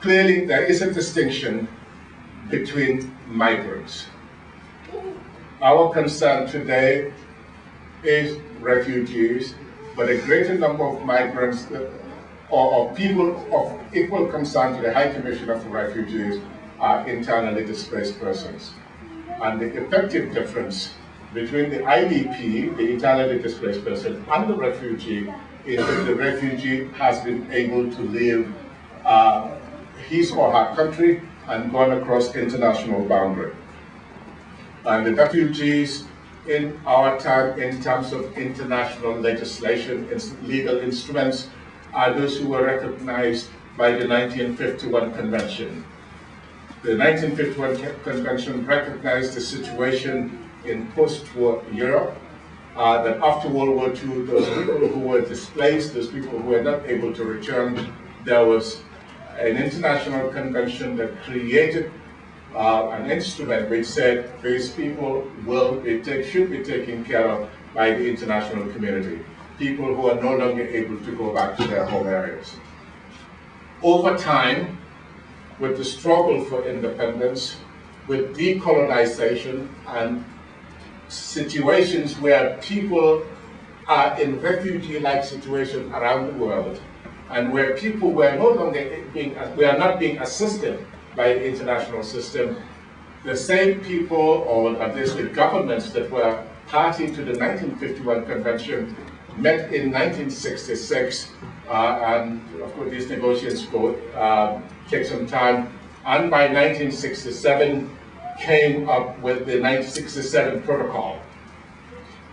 clearly there is a distinction between migrants. Our concern today is refugees, but a greater number of migrants or people of equal concern to the High Commissioner for Refugees are internally displaced persons. And the effective difference between the IDP, the internally displaced person, and the refugee is that the refugee has been able to leave his or her country and gone across international boundary. And the refugees in our time, in terms of international legislation, legal instruments, are those who were recognized by the 1951 Convention. The 1951 Convention recognized the situation in post-war Europe, that after World War II, those people who were displaced, those people who were not able to return, there was an international convention that created an instrument which said these people should be taken care of by the international community, people who are no longer able to go back to their home areas. Over time, with the struggle for independence, with decolonization and situations where people are in refugee-like situations around the world, and where people were no longer not being assisted by the international system, the same people, or at least the governments that were party to the 1951 Convention, met in 1966, and of course these negotiations take some time, and by 1967 came up with the 1967 Protocol,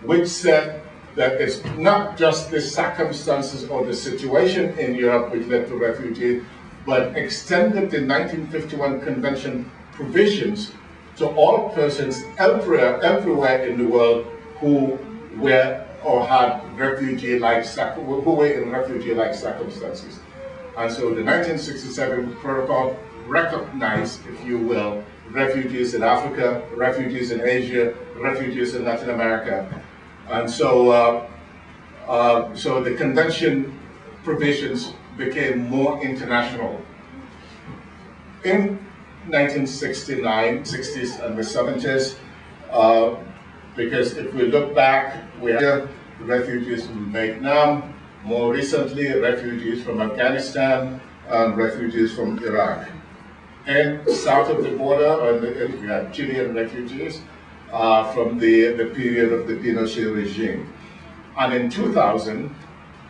which said that it's not just the circumstances or the situation in Europe which led to refugees, but extended the 1951 Convention provisions to all persons everywhere in the world who were or had refugee-like circumstances. And so the 1967 Protocol recognized, if you will, refugees in Africa, refugees in Asia, refugees in Latin America. And so, so the convention provisions became more international. In 1969, 60s and the 70s, because if we look back, we have refugees from Vietnam, more recently refugees from Afghanistan, and refugees from Iraq. And south of the border, we have Chilean refugees from the period of the Pinochet regime. And in 2000,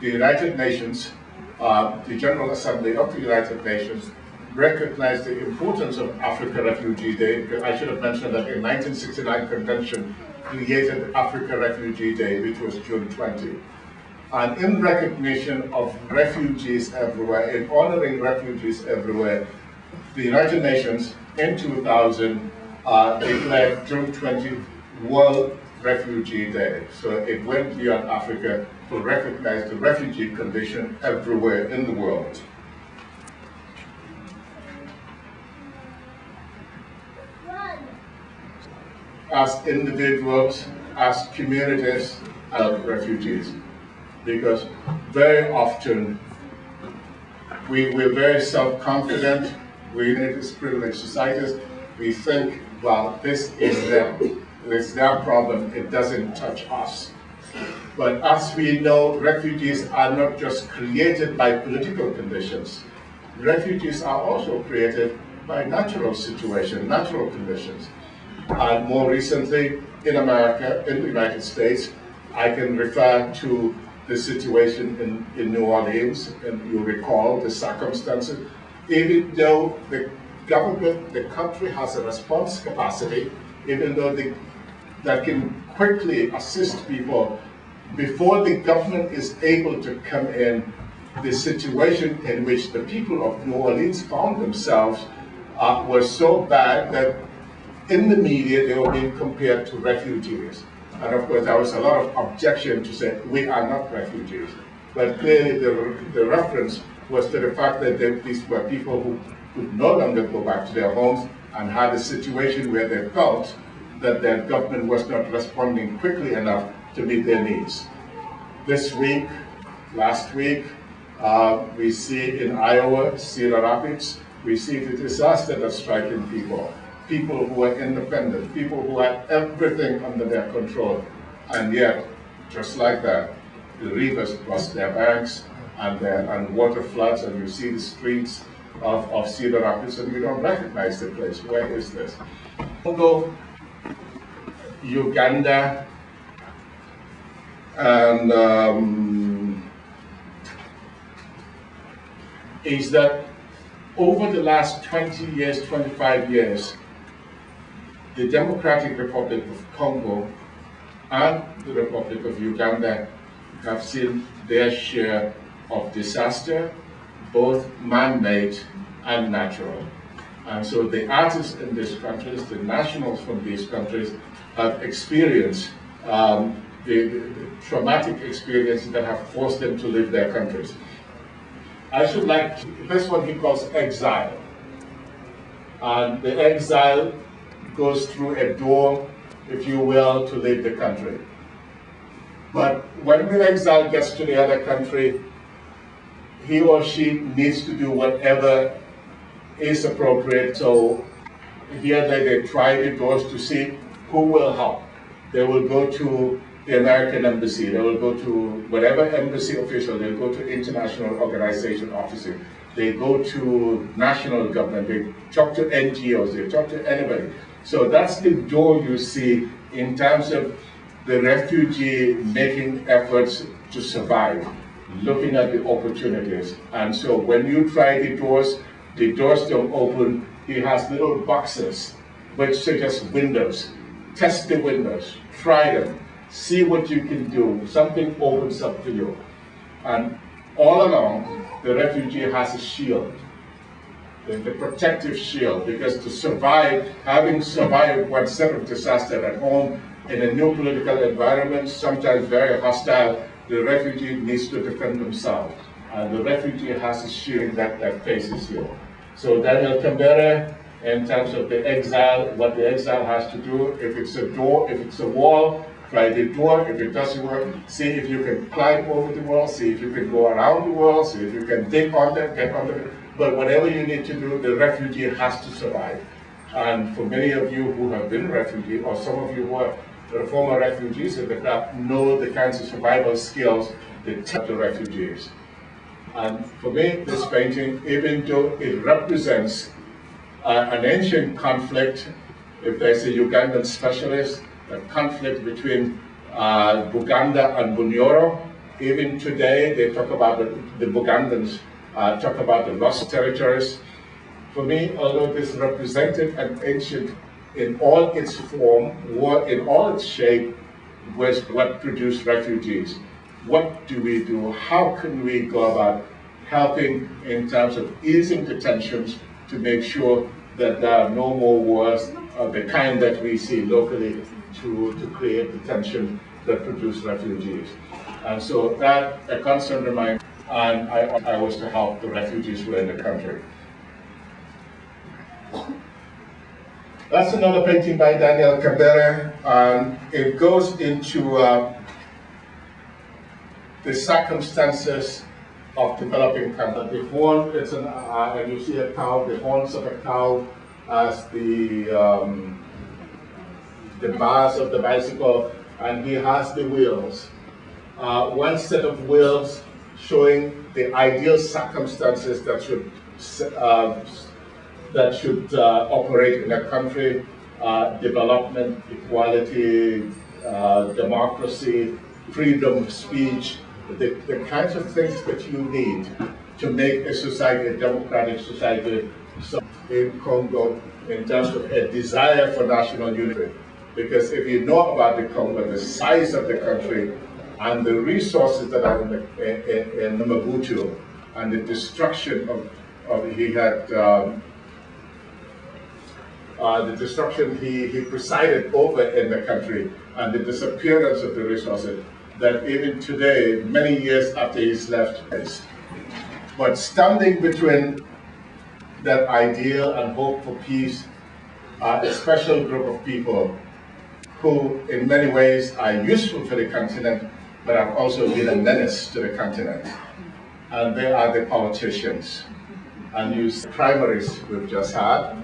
the United Nations, the General Assembly of the United Nations, recognized the importance of Africa Refugee Day. I should have mentioned that the 1969 Convention created Africa Refugee Day, which was June 20. And in recognition of refugees everywhere, in honoring refugees everywhere, the United Nations in 2000 declared June 20 World Refugee Day. So it went beyond Africa to recognize the refugee condition everywhere in the world. As individuals, as communities, as refugees. Because very often we're very self-confident, we're in these privileged societies, we think, well, this is them. It's their problem, it doesn't touch us. But as we know, refugees are not just created by political conditions. Refugees are also created by natural situations, natural conditions. And more recently, in America, in the United States, I can refer to the situation in New Orleans, and you recall the circumstances. Even though the government, the country has a response capacity, even though that can quickly assist people, before the government is able to come in, the situation in which the people of New Orleans found themselves was so bad that in the media they were being compared to refugees. And of course there was a lot of objection to say, we are not refugees. But clearly the reference was to the fact that these were people who could no longer go back to their homes and had a situation where they felt that their government was not responding quickly enough to meet their needs. This week, last week, We see in Iowa, Cedar Rapids, we see the disaster that's striking people. People who are independent, people who had everything under their control, and yet, just like that, the rivers bust their banks and water floods, and you see the streets of Cedar Rapids, and you don't recognize the place. Where is this? Congo, Uganda, and is that over the last 20 years, 25 years, the Democratic Republic of Congo and the Republic of Uganda have seen their share of disaster, both man-made and natural. And so the artists in these countries, the nationals from these countries, have experienced the traumatic experiences that have forced them to leave their countries. I should like, this one he calls exile. And the exile goes through a door, if you will, to leave the country. But when the exile gets to the other country, he or she needs to do whatever is appropriate. So here they try the doors to see who will help. They will go to the American embassy, they will go to whatever embassy official, they'll go to international organization offices, they go to national government, they talk to NGOs, they talk to anybody. So that's the door you see in terms of the refugee making efforts to survive, looking at the opportunities. And so when you try the doors don't open. He has little boxes which suggest windows. Test the windows, try them, see what you can do. Something opens up for you. And all along, the refugee has a shield, the protective shield, because to survive, having survived one set of disaster at home, in a new political environment, sometimes very hostile, the refugee needs to defend themselves. And the refugee has a shield that faces you. So Daniel Kambere, in terms of the exile, what the exile has to do, if it's a door, if it's a wall, try the door. If it doesn't work, see if you can climb over the wall, see if you can go around the wall, see if you can dig under, get under it. But whatever you need to do, the refugee has to survive. And for many of you who have been refugees, or some of you who are former refugees in the club, know the kinds of survival skills that tell the refugees. And for me, this painting, even though it represents an ancient conflict, if there's a Ugandan specialist, a conflict between Buganda and Bunyoro, even today they talk about the Bugandans, talk about the lost territories. For me, although this represented an ancient in all its form, in all its shape, was what produced refugees. What do we do? How can we go about helping in terms of easing the tensions to make sure that there are no more wars of the kind that we see locally to create the tension that produce refugees? And so that, a constant reminder, and I was to help the refugees who are in the country. That's another painting by Daniel Kambere, and it goes into the circumstances of developing country. The horn, it's and you see a cow, the horns of a cow as the bars of the bicycle, and he has the wheels. One set of wheels showing the ideal circumstances that should operate in a country: development, equality, democracy, freedom of speech, the kinds of things that you need to make a society, a democratic society, in Congo, in terms of a desire for national unity. Because if you know about the Congo, the size of the country, and the resources that are in Mabutu, and the destruction he had, the destruction he presided over in the country, and the disappearance of the resources, that even today, many years after he's left, but standing between that ideal and hope for peace are a special group of people who in many ways are useful for the continent, but have also been a menace to the continent. and they are the politicians. And use primaries we've just had,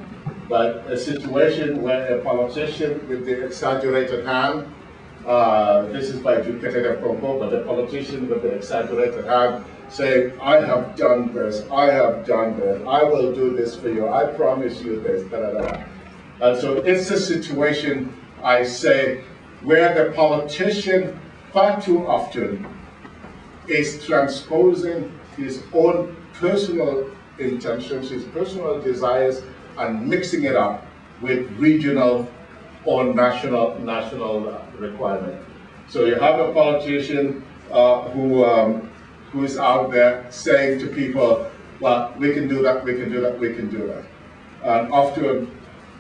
but a situation where a politician with the exaggerated hand, this is by Duquette Congo, but a politician with the exaggerated hand saying, I have done this, I have done this, I will do this for you, I promise you this, da, da, da. And so it's a situation, I say, where the politician far too often is transposing his own personal intentions, his personal desires, and mixing it up with regional or national requirement. So you have a politician who is out there saying to people, well, we can do that, we can do that, we can do that. And often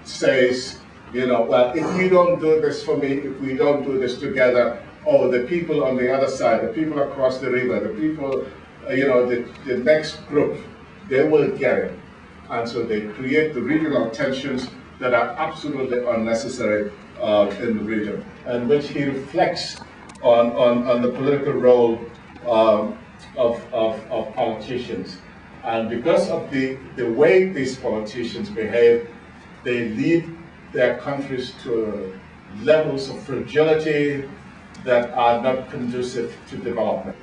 says, you know, well, if you don't do this for me, if we don't do this together, oh, the people on the other side, the people across the river, the people, you know, the next group, they will get it. And so they create the regional tensions that are absolutely unnecessary in the region, and which he reflects on the political role of politicians. And because of the way these politicians behave, they lead their countries to levels of fragility that are not conducive to development.